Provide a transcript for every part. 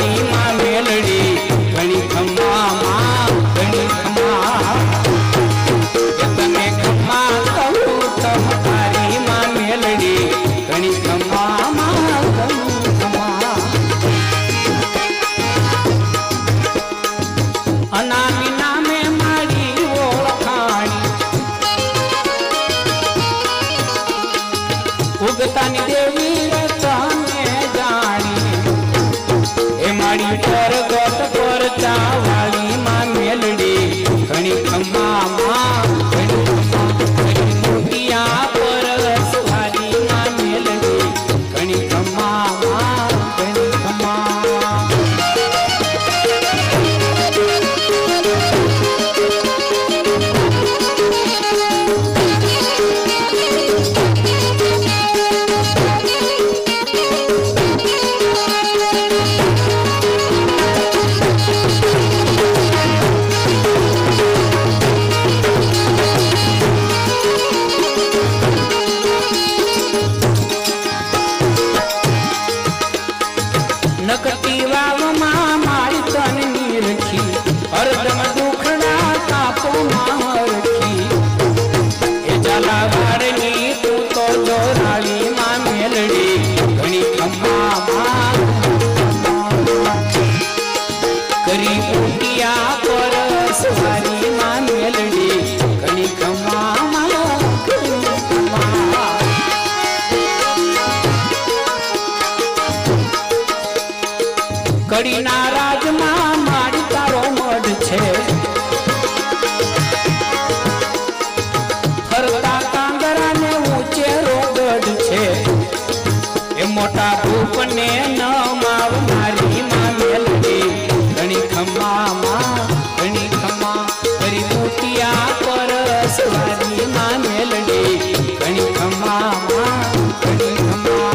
વાળી માં મેલડી ઘણી ખમ્મા માં ઘણી ખમ્મા તમે ખમ્મા કહું તમ તારી માં મેલડી ઘણી ખમ્મા માં ઘણી ખમ્મા અનામી નામે મારી ઓળખાણી ઉગતાની દેવી તને જાણી એ મારી પરગટ પર ચાવાળી માં મેલડી ઘણી ખમ્મા માં ઘણી ખમ્મા ઘણી મોટિયા પર સવારી માં મેલડી ઘણી ખમ્મા માં ઘણી ખમ્મા નકટી વાવમાં મારી તનની રખી હરદમ દુખડા કાપો માં રખી એ ઝાલાવાડની તું તો જોરાળી માં મેલડી ઘણી ખમ્મા માં કરી ઉટિયા પર સવારી માં મેલડી ઘણી ખમ્મા માં ઘણી ખમ્મા કડીના રાજમાં મારી તારો મઢ છે ફરતા કાંગરાને ઊંચેરો ગઢ છે એ મોટા ભૂપને ન માવનારી માં મેલડી ઘણી ખમ્મા માં ઘણી ખમ્મા કરી મોટિયા પર સવારી માં મેલડી ઘણી ખમ્મા માં ઘણી ખમ્મા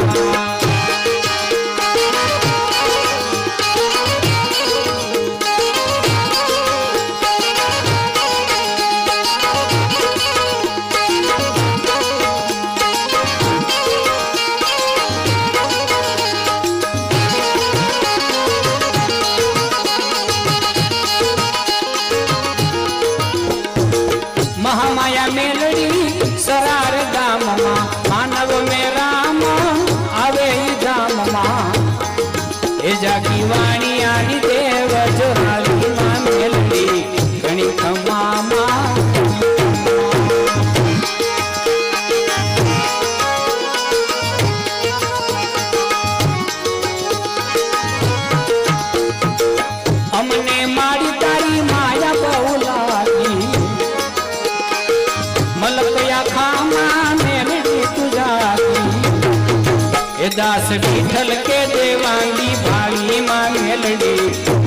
મહામાયા મેલડી સરાર ગામમાં માનવ મે રામ આવે ધામમાં એ જાગી વાણી આની દેવ જોરાળી માં મેલડી ઘણી ખમ્મા માં અમને મારી તારી માયા બહુ લાગી મલકયા ખામાં મેલડી તુજાતી એ દાસ વિઠ્ઠલ કે દેવાંગી ભાળી માં મેલડી